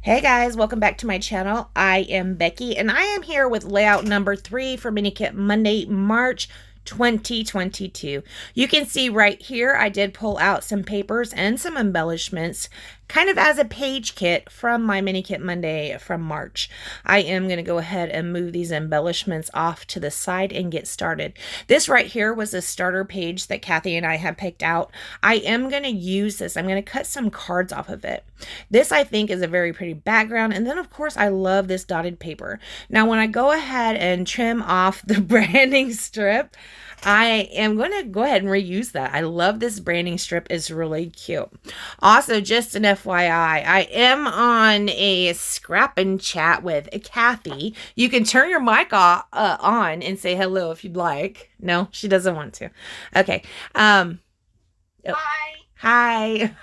Hey guys, welcome back to my channel. I am Becky and I am here with layout number 3 for Mini Kit Monday, March 2022. You can see right here I did pull out some papers and some embellishments kind of as a page kit from my Mini Kit Monday from March. I am going to go ahead and move these embellishments off to the side and get started. This right here was a starter page that Kathy and I have picked out. I am going to use this. I'm going to cut some cards off of it. This I think is a very pretty background, and then of course I love this dotted paper. Now when I go ahead and trim off the branding strip, I am going to go ahead and reuse that. I love this branding strip. It's really cute. Also, just an FYI, I am on a scrap and chat with Kathy. You can turn your mic on and say hello if you'd like. No, she doesn't want to. Okay. Hi. Hi.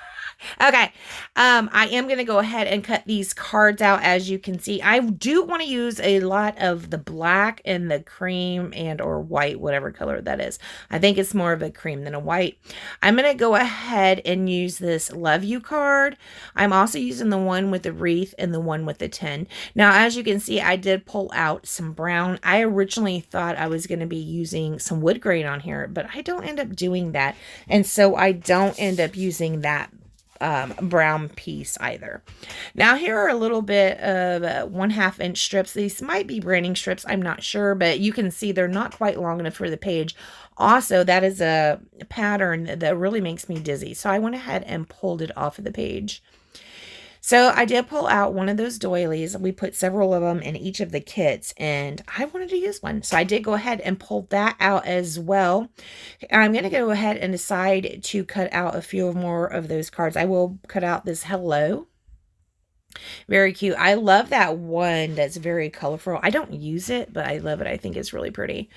Okay, I am going to go ahead and cut these cards out. As you can see, I do want to use a lot of the black and the cream and or white, whatever color that is. I think it's more of a cream than a white. I'm going to go ahead and use this Love You card. I'm also using the one with the wreath and the one with the 10. Now, as you can see, I did pull out some brown. I originally thought I was going to be using some wood grain on here, but I don't end up doing that. And so I don't end up using that brown piece either. Now here are a little bit of 1/2 inch strips. These might be branding strips, I'm not sure, but you can see they're not quite long enough for the page. Also, that is a pattern that really makes me dizzy, so I went ahead and pulled it off of the page. So I did pull out one of those doilies. We put several of them in each of the kits, and I wanted to use one. So I did go ahead and pull that out as well. I'm going to go ahead and decide to cut out a few more of those cards. I will cut out this hello. Very cute. I love that one that's very colorful. I don't use it, but I love it. I think it's really pretty.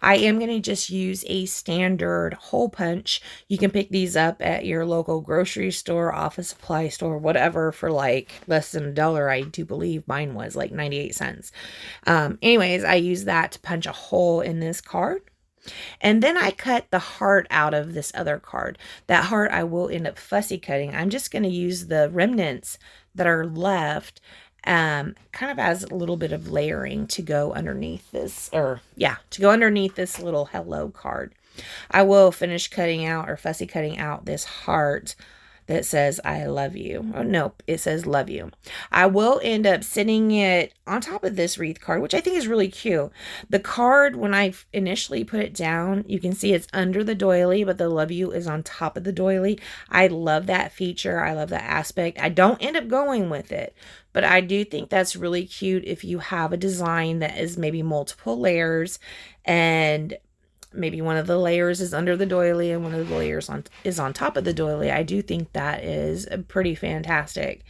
I am going to just use a standard hole punch. You can pick these up at your local grocery store, office supply store, whatever, for like less than $1. I do believe mine was like 98 cents. Anyways, I use that to punch a hole in this card. And then I cut the heart out of this other card. That heart I will end up fussy cutting. I'm just going to use the remnants that are left kind of as a little bit of layering to go underneath this, to go underneath this little hello card. I will finish cutting out or fussy cutting out this heart that says I love you. Oh, nope, it says love you. I will end up sitting it on top of this wreath card, which I think is really cute. The card, when I initially put it down, you can see it's under the doily, but the love you is on top of the doily. I love that feature. I love that aspect. I don't end up going with it, but I do think that's really cute if you have a design that is maybe multiple layers, and maybe one of the layers is under the doily and one of the layers is on top of the doily. I do think that is a pretty fantastic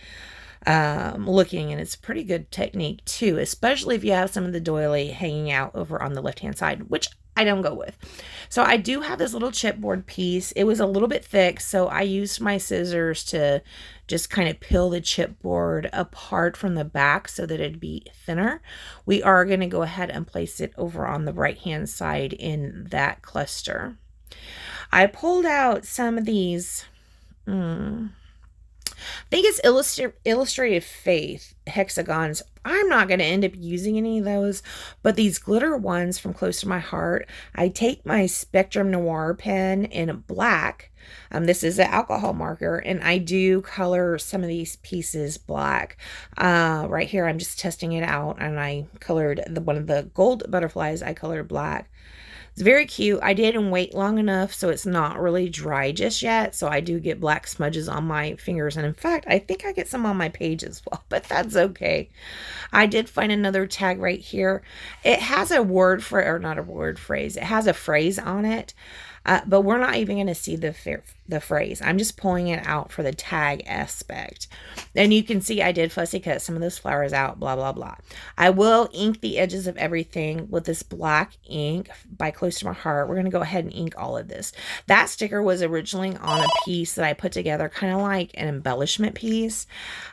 looking, and it's a pretty good technique too, especially if you have some of the doily hanging out over on the left hand side, which I don't go with. So I do have this little chipboard piece. It was a little bit thick, so I used my scissors to just kind of peel the chipboard apart from the back so that it'd be thinner. We are going to go ahead and place it over on the right hand side in that cluster. I pulled out some of these I think it's Illustrated Faith hexagons. I'm not going to end up using any of those, but these glitter ones from Close to My Heart, I take my Spectrum Noir pen in black. This is an alcohol marker, and I do color some of these pieces black. Right here, I'm just testing it out, and I colored one of the gold butterflies. I colored black. It's very cute. I didn't wait long enough, so it's not really dry just yet. So I do get black smudges on my fingers. And in fact, I think I get some on my page as well, but that's okay. I did find another tag right here. It has a word for, or not a word phrase. It has a phrase on it. But we're not even going to see the phrase. I'm just pulling it out for the tag aspect. And you can see I did fussy cut some of those flowers out, blah, blah, blah. I will ink the edges of everything with this black ink by Close to My Heart. We're going to go ahead and ink all of this. That sticker was originally on a piece that I put together, kind of like an embellishment piece.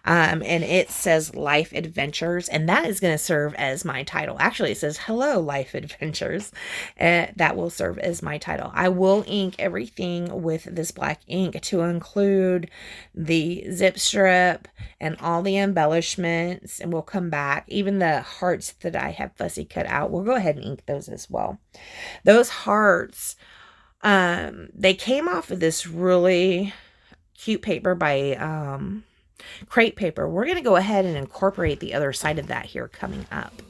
And it says Life Adventures, and that is going to serve as my title. Actually, it says Hello, Life Adventures. That will serve as my title. I will ink everything with this black black ink to include the zip strip and all the embellishments, and we'll come back. Even the hearts that I have fussy cut out, we'll go ahead and ink those as well. Those hearts, they came off of this really cute paper by Crepe Paper. We're going to go ahead and incorporate the other side of that here coming up.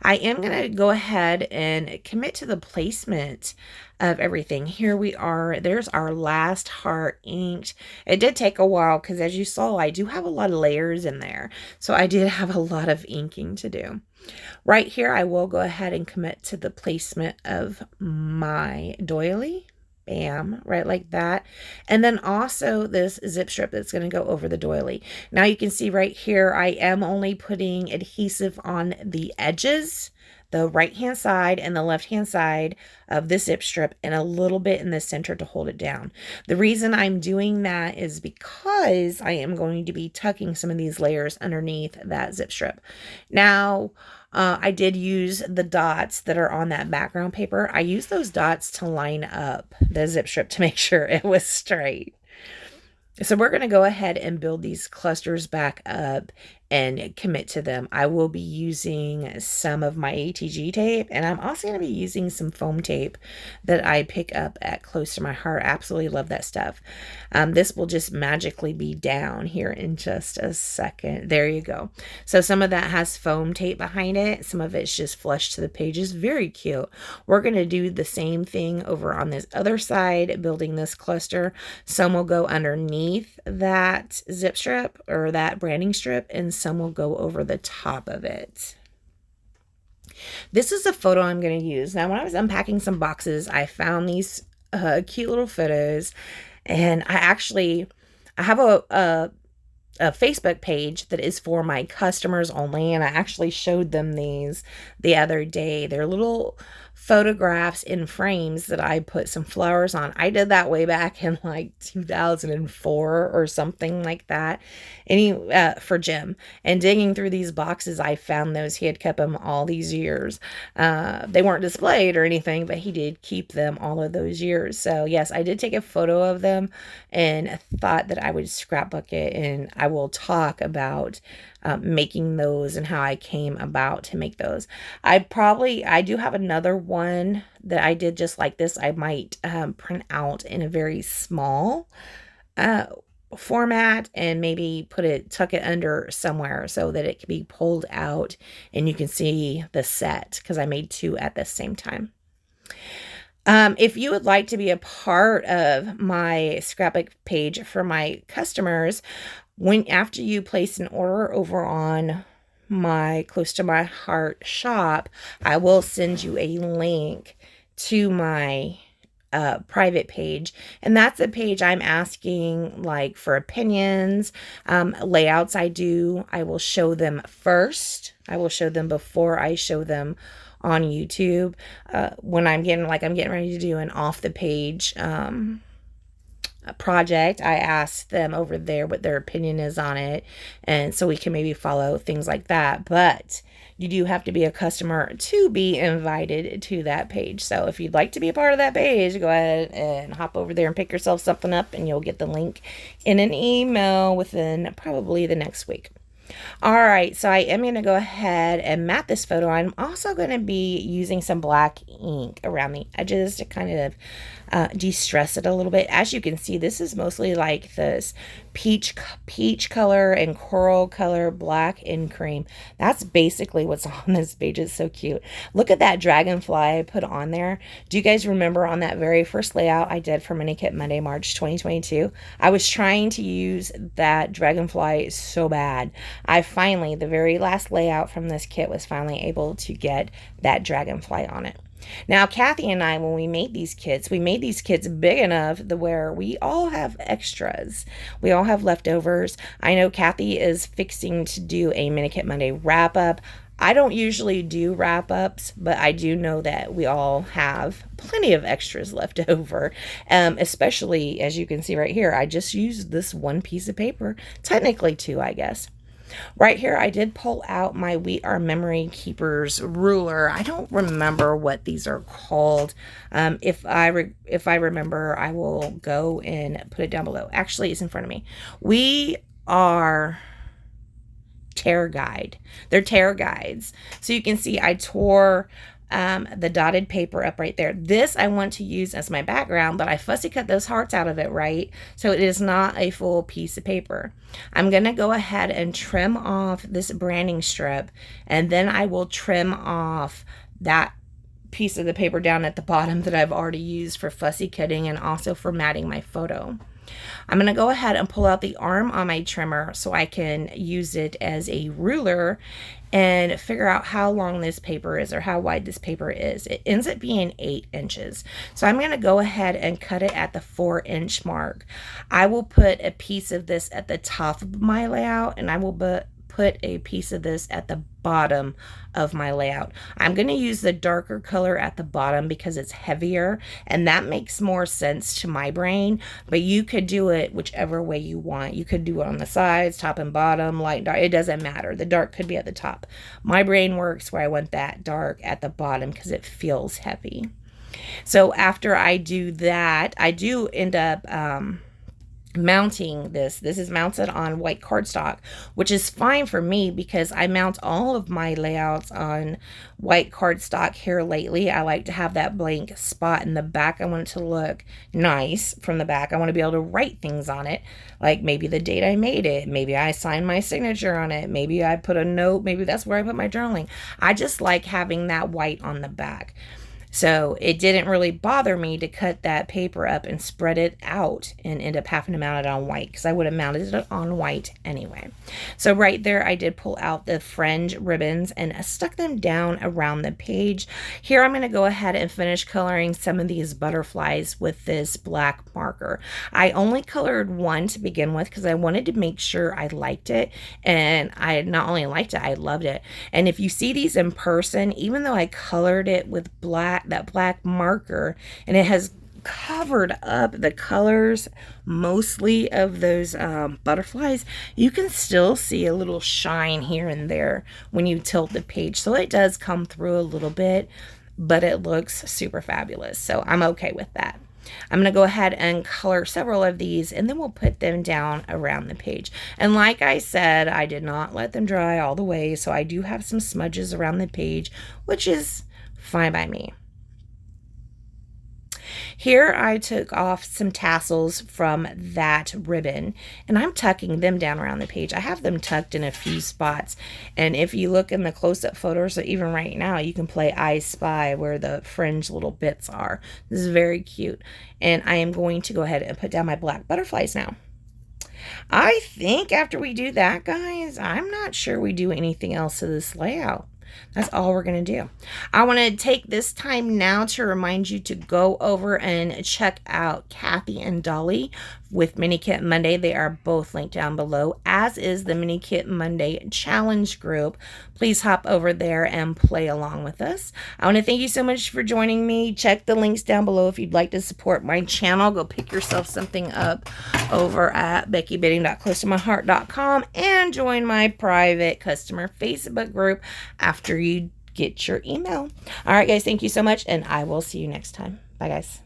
I am going to go ahead and commit to the placement of everything. Here we are. There's our last heart inked. It did take a while because, as you saw, I do have a lot of layers in there. So I did have a lot of inking to do. Right here, I will go ahead and commit to the placement of my doily. Bam, right like that. And then also this zip strip that's going to go over the doily. Now you can see right here, I am only putting adhesive on the edges, the right hand side and the left hand side of the zip strip, and a little bit in the center to hold it down. The reason I'm doing that is because I am going to be tucking some of these layers underneath that zip strip. Now, I did use the dots that are on that background paper. I used those dots to line up the zip strip to make sure it was straight. So we're going to go ahead and build these clusters back up and commit to them. I will be using some of my ATG tape, and I'm also going to be using some foam tape that I pick up at Close to My Heart. Absolutely love that stuff. This will just magically be down here in just a second. There you go. So some of that has foam tape behind it. Some of it's just flush to the pages. Very cute. We're going to do the same thing over on this other side, building this cluster. Some will go underneath that zip strip or that branding strip, and some will go over the top of it. This is a photo I'm going to use. Now, when I was unpacking some boxes, I found these cute little photos, and I have a Facebook page that is for my customers only, and I actually showed them these the other day. They're little photographs in frames that I put some flowers on. I did that way back in like 2004 or something like that, for Jim. And digging through these boxes, I found those. He had kept them all these years. They weren't displayed or anything, but he did keep them all of those years. So yes, I did take a photo of them and thought that I would scrapbook it, and I will talk about making those and how I came about to make those. I do have another one that I did just like this. I might print out in a very small format and maybe tuck it under somewhere so that it can be pulled out and you can see the set, because I made two at the same time. If you would like to be a part of my scrapbook page for my customers, after you place an order over on my Close to My Heart shop, I will send you a link to my private page, and that's a page I'm asking like for opinions, layouts. I will show them first. I will show them before I show them on YouTube. When I'm getting ready to do an off the page project, I ask them over there what their opinion is on it, and so we can maybe follow things like that. But you do have to be a customer to be invited to that page. So if you'd like to be a part of that page, go ahead and hop over there and pick yourself something up, and you'll get the link in an email within probably the next week. All right, so I am going to go ahead and mat this photo. I'm also going to be using some black ink around the edges to kind of de-stress it a little bit. As you can see, this is mostly like this peach color and coral color, black and cream. That's basically what's on this page. It's so cute. Look at that dragonfly I put on there. Do you guys remember on that very first layout I did for Mini Kit Monday, March 2022? I was trying to use that dragonfly so bad. The very last layout from this kit was finally able to get that dragonfly on it. Now, Kathy and I, when we made these kits big enough where we all have extras. We all have leftovers. I know Kathy is fixing to do a Mini Kit Monday wrap-up. I don't usually do wrap-ups, but I do know that we all have plenty of extras left over, especially, as you can see right here, I just used this one piece of paper, technically two, I guess. Right here, I did pull out my We Are Memory Keepers ruler. I don't remember what these are called. If I remember, I will go and put it down below. Actually, it's in front of me. We are Tear Guide. They're tear guides. So you can see I tore the dotted paper up right there. This I want to use as my background, but I fussy cut those hearts out of it, right? So it is not a full piece of paper. I'm going to go ahead and trim off this branding strip, and then I will trim off that piece of the paper down at the bottom that I've already used for fussy cutting and also for matting my photo. I'm going to go ahead and pull out the arm on my trimmer so I can use it as a ruler and figure out how long this paper is or how wide this paper is. It ends up being 8 inches. So I'm going to go ahead and cut it at the 4-inch mark. I will put a piece of this at the top of my layout, and I will put a piece of this at the bottom of my layout. I'm going to use the darker color at the bottom because it's heavier, and that makes more sense to my brain, but you could do it whichever way you want. You could do it on the sides, top and bottom, light, dark. It doesn't matter. The dark could be at the top. My brain works where I want that dark at the bottom because it feels heavy. So after I do that, I do end up mounting this. This is mounted on white cardstock, which is fine for me because I mount all of my layouts on white cardstock here lately. I like to have that blank spot in the back. I want it to look nice from the back. I want to be able to write things on it, like maybe the date I made it, maybe I signed my signature on it, maybe I put a note, maybe that's where I put my journaling. I just like having that white on the back. So it didn't really bother me to cut that paper up and spread it out and end up having to mount it on white because I would have mounted it on white anyway. So right there, I did pull out the fringe ribbons and I stuck them down around the page. Here, I'm going to go ahead and finish coloring some of these butterflies with this black marker. I only colored one to begin with because I wanted to make sure I liked it. And I not only liked it, I loved it. And if you see these in person, even though I colored it with that black marker, and it has covered up the colors mostly of those butterflies, you can still see a little shine here and there when you tilt the page. So it does come through a little bit, but it looks super fabulous. So I'm okay with that. I'm going to go ahead and color several of these, and then we'll put them down around the page. And like I said, I did not let them dry all the way, so I do have some smudges around the page, which is fine by me. Here I took off some tassels from that ribbon, and I'm tucking them down around the page. I have them tucked in a few spots, and if you look in the close-up photos, or even right now, you can play I Spy where the fringe little bits are. This is very cute, and I am going to go ahead and put down my black butterflies now. I think after we do that, guys, I'm not sure we do anything else to this layout. That's all we're going to do. I want to take this time now to remind you to go over and check out Kathy and Dollie with Mini Kit Monday. They are both linked down below, as is the Mini Kit Monday challenge group. Please hop over there and play along with us. I want to thank you so much for joining me. Check the links down below if you'd like to support my channel. Go pick yourself something up over at beckybidding.closetomyheart.com and join my private customer Facebook group after you get your email. All right, guys, thank you so much, and I will see you next time. Bye, guys.